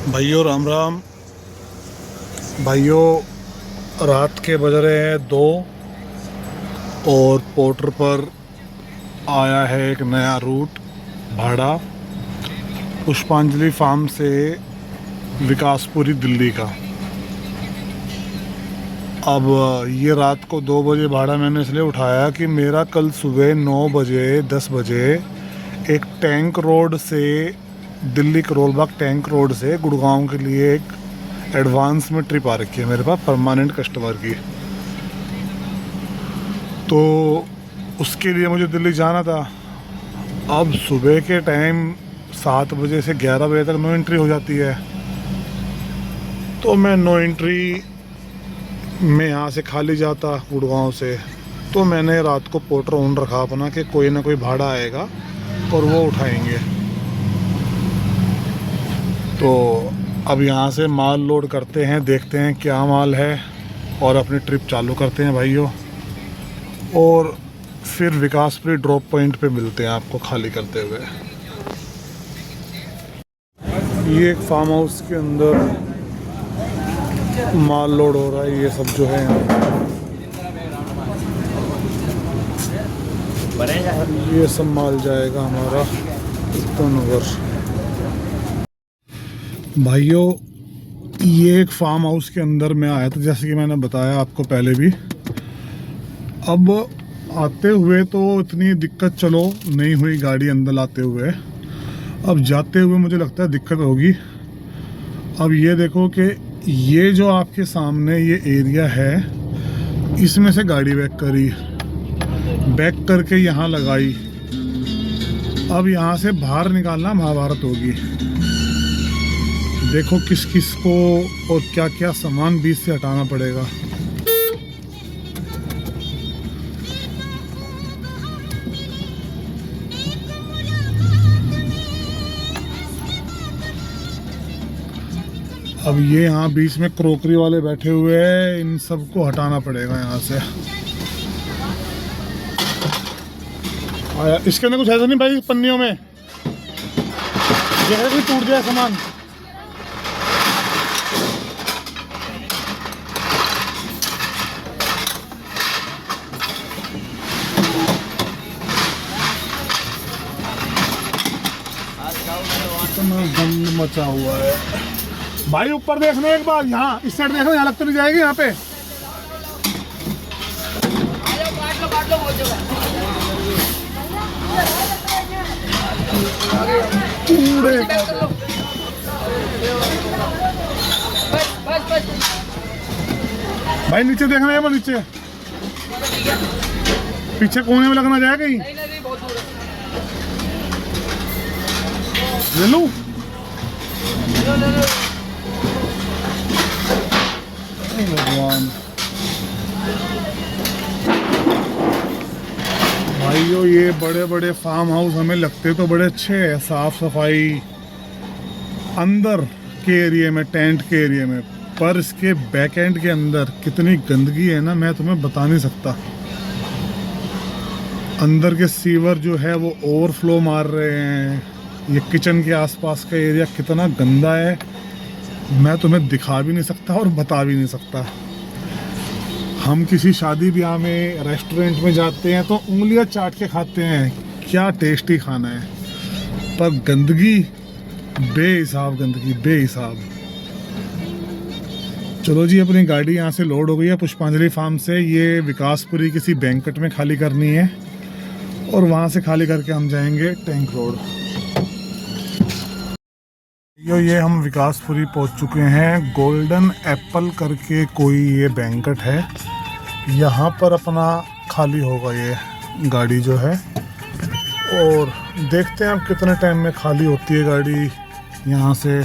भाइयों राम राम। भाइयों, रात के बज रहे हैं 2 और पोर्टर पर आया है एक नया रूट भाड़ा पुष्पांजलि फार्म से विकासपुरी दिल्ली का। अब ये रात को 2 बजे भाड़ा मैंने इसलिए उठाया कि मेरा कल सुबह 9 बजे 10 बजे एक टैंक रोड से दिल्ली करोल बाग टैंक रोड से गुड़गांव के लिए एक एडवांस में ट्रिप आ रखी है मेरे पास परमानेंट कस्टमर की। तो उसके लिए मुझे दिल्ली जाना था। अब सुबह के टाइम 7 बजे से 11 बजे तक नो एंट्री हो जाती है। तो मैं नो एंट्री में यहाँ से खाली जाता गुड़गांव से। तो मैंने रात को पोर्टर ऑन रखा अपना कि कोई ना कोई भाड़ा आएगा और वो उठाएंगे। तो अब यहाँ से माल लोड करते हैं, देखते हैं क्या माल है और अपनी ट्रिप चालू करते हैं भाइयों। और फिर विकासपुरी ड्रॉप पॉइंट पे मिलते हैं आपको खाली करते हुए। ये एक फार्म हाउस के अंदर माल लोड हो रहा है। ये सब जो है ये सब माल जाएगा हमारा ईटानगर। भाइयों, ये एक फार्म हाउस के अंदर मैं आया था, जैसे कि मैंने बताया आपको पहले भी। अब आते हुए तो इतनी दिक्कत चलो नहीं हुई गाड़ी अंदर आते हुए। अब जाते हुए मुझे लगता है दिक्कत होगी। अब ये देखो कि ये जो आपके सामने ये एरिया है, इसमें से गाड़ी बैक करी, बैक करके यहाँ लगाई। अब यहाँ से बाहर निकालना महाभारत होगी। देखो किस किस को और क्या क्या सामान बीच से हटाना पड़ेगा। अब ये यहाँ बीच में क्रोकरी वाले बैठे हुए हैं, इन सबको हटाना पड़ेगा यहाँ से। आया इसके अंदर कुछ ऐसा नहीं भाई, पन्नियों में जैसे भी टूट जाए सामान। इतना गंद मचा हुआ है भाई। ऊपर देखना एक बार, यहाँ इस साइड देखना, यहाँ लग तो नहीं जाएगी यहाँ पे। भाई नीचे देखना है, नीचे पीछे कोने में लगना जाएगा कहीं। ले लूं? भगवान भाइयों, ये बड़े बड़े फार्म हाउस हमें लगते तो बड़े अच्छे हैं, साफ सफाई अंदर के एरिया में, टेंट के एरिया में, पर इसके बैक एंड के अंदर कितनी गंदगी है ना, मैं तुम्हें बता नहीं सकता। अंदर के सीवर जो है वो ओवरफ्लो मार रहे हैं। ये किचन के आसपास का एरिया कितना गंदा है, मैं तुम्हें दिखा भी नहीं सकता और बता भी नहीं सकता। हम किसी शादी ब्याह में रेस्टोरेंट में जाते हैं तो उंगलियां चाट के खाते हैं, क्या टेस्टी खाना है, पर गंदगी बेहिसाब, गंदगी बेहिसाब। चलो जी, अपनी गाड़ी यहाँ से लोड हो गई है पुष्पांजलि फार्म से। ये विकासपुरी किसी बैंकेट में खाली करनी है और वहाँ से खाली करके हम जाएंगे टैंक रोड। ये हम विकासपुरी पहुँच चुके हैं। गोल्डन एप्पल करके कोई ये बैंकेट है, यहाँ पर अपना खाली होगा ये गाड़ी जो है। और देखते हैं अब कितने टाइम में खाली होती है गाड़ी यहाँ से।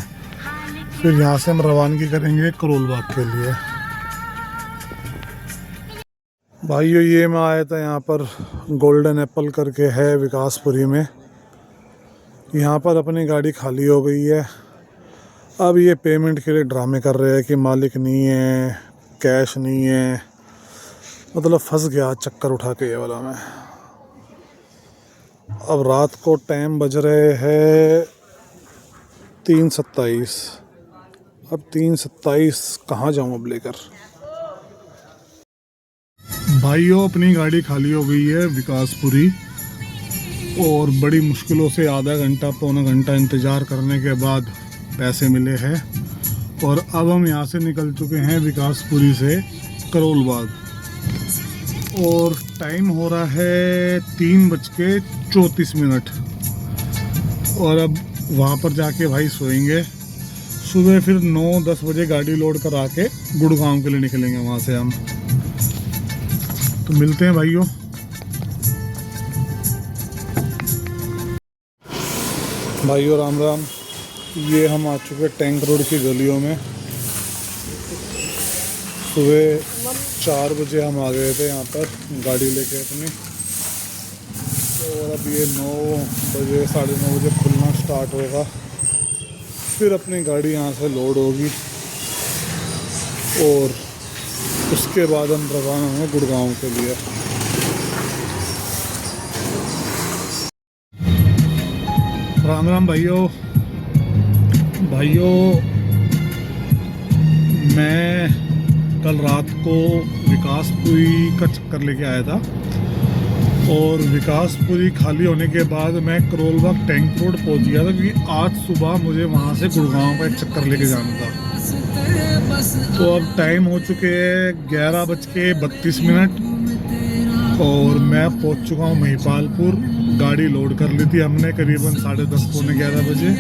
फिर यहाँ से हम रवानगी करेंगे करोल बाग के लिए। भाइयों, ये मैं आया था यहाँ पर, गोल्डन एप्पल करके है विकासपुरी में। यहाँ पर अपनी गाड़ी खाली हो गई है। अब ये पेमेंट के लिए ड्रामे कर रहे हैं कि मालिक नहीं है, कैश नहीं है। मतलब फंस गया चक्कर उठा के ये वाला मैं। अब रात को टाइम बज रहे हैं 3:27। अब 3:27 कहाँ जाऊँ अब लेकर। भाइयों अपनी गाड़ी खाली हो गई है विकासपुरी, और बड़ी मुश्किलों से आधा घंटा पौना घंटा इंतज़ार करने के बाद पैसे मिले हैं। और अब हम यहाँ से निकल चुके हैं विकासपुरी से करोलबाग, और टाइम हो रहा है 3:34। और अब वहाँ पर जाके भाई सोएंगे, सुबह फिर 9-10 बजे गाड़ी लोड कर आके गुड़गांव के लिए निकलेंगे वहाँ से हम। तो मिलते हैं भाइयों। भाइयों राम राम। ये हम आ चुके टैंक रोड की गलियों में। सुबह 4 बजे हम आ गए थे यहाँ पर गाड़ी लेके अपनी, और अब ये 9 बजे 9:30 बजे खुलना स्टार्ट होगा। फिर अपनी गाड़ी यहाँ से लोड होगी और उसके बाद हम रवाना होंगे गुड़गांव के लिए। राम राम भाइयों। मैं कल रात को विकासपुरी का चक्कर लेके आया था, और विकासपुरी खाली होने के बाद मैं करोलबाग टैंक रोड पहुंच गया था, क्योंकि आज सुबह मुझे वहां से गुड़गांव का एक चक्कर लेके जाना था। तो अब टाइम हो चुके हैं 11:32, और मैं पहुंच चुका हूं महिपालपुर। गाड़ी लोड कर ली थी हमने करीबन 10:30 पौने 11 बजे।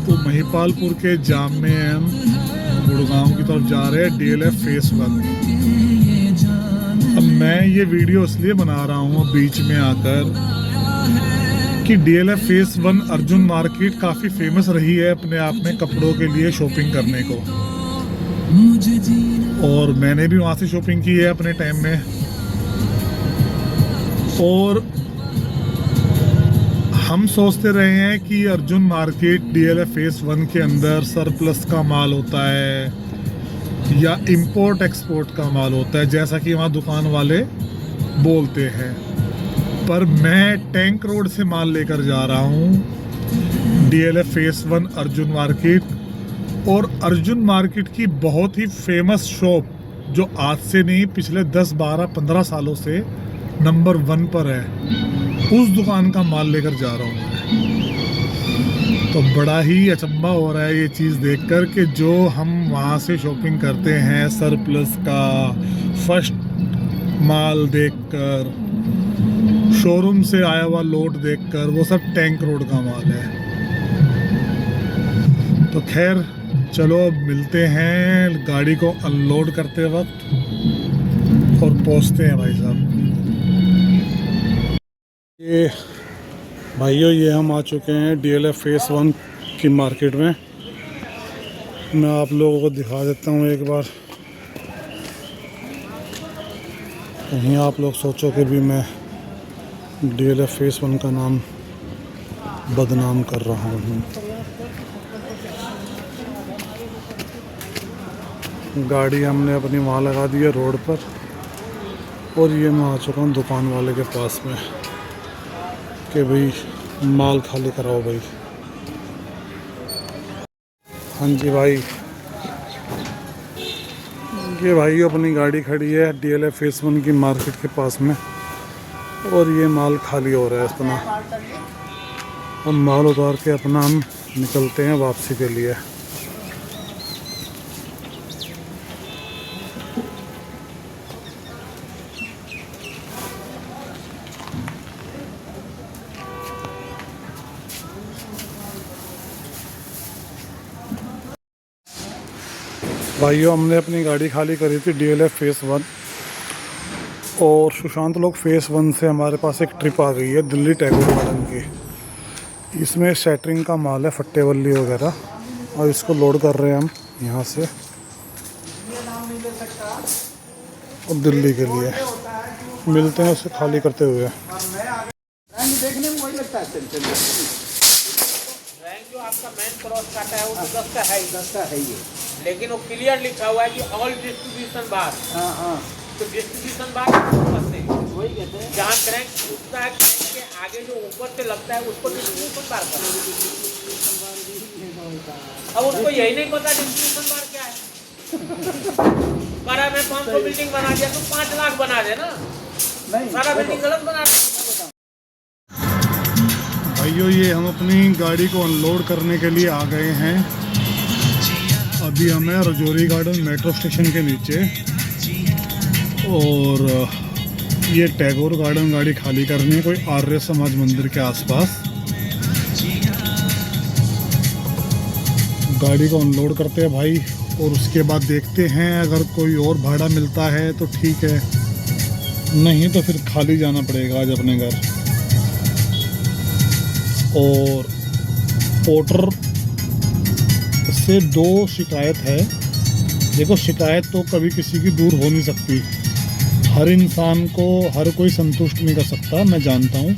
तो महिपालपुर के जाम में हम गुड़गांव की तरफ जा रहे हैं, DLF फेस 1। अब मैं ये वीडियो इसलिए बना रहा हूँ बीच में आकर कि DLF फेस 1 अर्जुन मार्केट काफ़ी फेमस रही है अपने आप में कपड़ों के लिए शॉपिंग करने को, और मैंने भी वहाँ से शॉपिंग की है अपने टाइम में। और हम सोचते रहे हैं कि अर्जुन मार्केट DLF फेस 1 के अंदर सरप्लस का माल होता है या इंपोर्ट एक्सपोर्ट का माल होता है, जैसा कि वहाँ दुकान वाले बोलते हैं। पर मैं टैंक रोड से माल लेकर जा रहा हूँ DLF फेस 1 अर्जुन मार्केट, और अर्जुन मार्केट की बहुत ही फेमस शॉप जो आज से नहीं पिछले 10, 12, 15 सालों से नंबर 1 पर है, उस दुकान का माल लेकर जा रहा हूँ मैं। तो बड़ा ही अचंभा हो रहा है ये चीज़ देखकर कि जो हम वहाँ से शॉपिंग करते हैं सरप्लस का फर्स्ट माल देखकर, शोरूम से आया हुआ लोड देखकर, वो सब टैंक रोड का माल है। तो खैर चलो अब मिलते हैं गाड़ी को अनलोड करते वक्त, और पहुँचते हैं भाई साहब। ये भाइयों ये हम आ चुके हैं DLF फेस 1 की मार्केट में। मैं आप लोगों को दिखा देता हूँ एक बार, कहीं आप लोग सोचो कि भी मैं DLF फेस 1 का नाम बदनाम कर रहा हूँ। गाड़ी हमने अपनी वहाँ लगा दी है रोड पर, और ये मैं आ चुका हूँ दुकान वाले के पास में कि भाई माल खाली कराओ भाई। हाँ जी भाई, ये भाई अपनी गाड़ी खड़ी है DLF फेस 1 की मार्केट के पास में, और ये माल खाली हो रहा है अपना। हम माल उतार के अपना हम निकलते हैं वापसी के लिए। भाइयों हमने अपनी गाड़ी खाली करी थी DLF फेस 1, और सुशांत लोग फेस 1 से हमारे पास एक ट्रिप आ गई है दिल्ली टैगोर गार्डन की। इसमें शैटरिंग का माल है, फट्टे बल्ली वगैरह, और इसको लोड कर रहे हैं हम यहाँ से और दिल्ली के लिए। मिलते हैं उसे खाली करते हुए। देखने में वही लगता है जो आपका मेन क्रॉस काटा है वो तो 10 का है ही, 10 का है ये, लेकिन वो क्लियर लिखा हुआ है कि ऑल डिस्ट्रीब्यूशन बार। हाँ हाँ, तो डिस्ट्रीब्यूशन बार वही कहते हैं, जहाँ क्रैंक उठता है क्रैंक के आगे जो ऊपर से लगता है उसको डिस्ट्रीब्यूशन बार करते हैं। अब उसको यही नहीं पता डिस्ट्रीब्यूशन बार क्या है। मैं 500 बिल्डिंग बना दिया तो 5 लाख बना दे ना, सारा बिल्डिंग गलत बना दे। भाइयों ये हम अपनी गाड़ी को अनलोड करने के लिए आ गए हैं। अभी हमें रजौरी गार्डन मेट्रो स्टेशन के नीचे, और ये टैगोर गार्डन गाड़ी खाली करनी है, कोई आर्य समाज मंदिर के आसपास। गाड़ी को अनलोड करते हैं भाई, और उसके बाद देखते हैं अगर कोई और भाड़ा मिलता है तो ठीक है, नहीं तो फिर खाली जाना पड़ेगा आज अपने घर। और पोर्टर से 2 शिकायत है। देखो शिकायत तो कभी किसी की दूर हो नहीं सकती, हर इंसान को हर कोई संतुष्ट नहीं कर सकता, मैं जानता हूँ,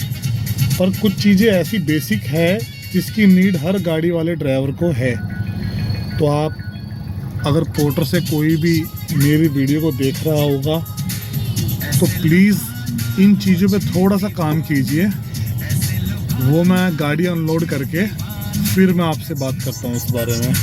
पर कुछ चीज़ें ऐसी बेसिक है जिसकी नीड हर गाड़ी वाले ड्राइवर को है। तो आप अगर पोर्टर से कोई भी मेरी वीडियो को देख रहा होगा तो प्लीज़ इन चीज़ों पे थोड़ा सा काम कीजिए। वो मैं गाड़ी अनलोड करके फिर मैं आपसे बात करता हूँ इस बारे में।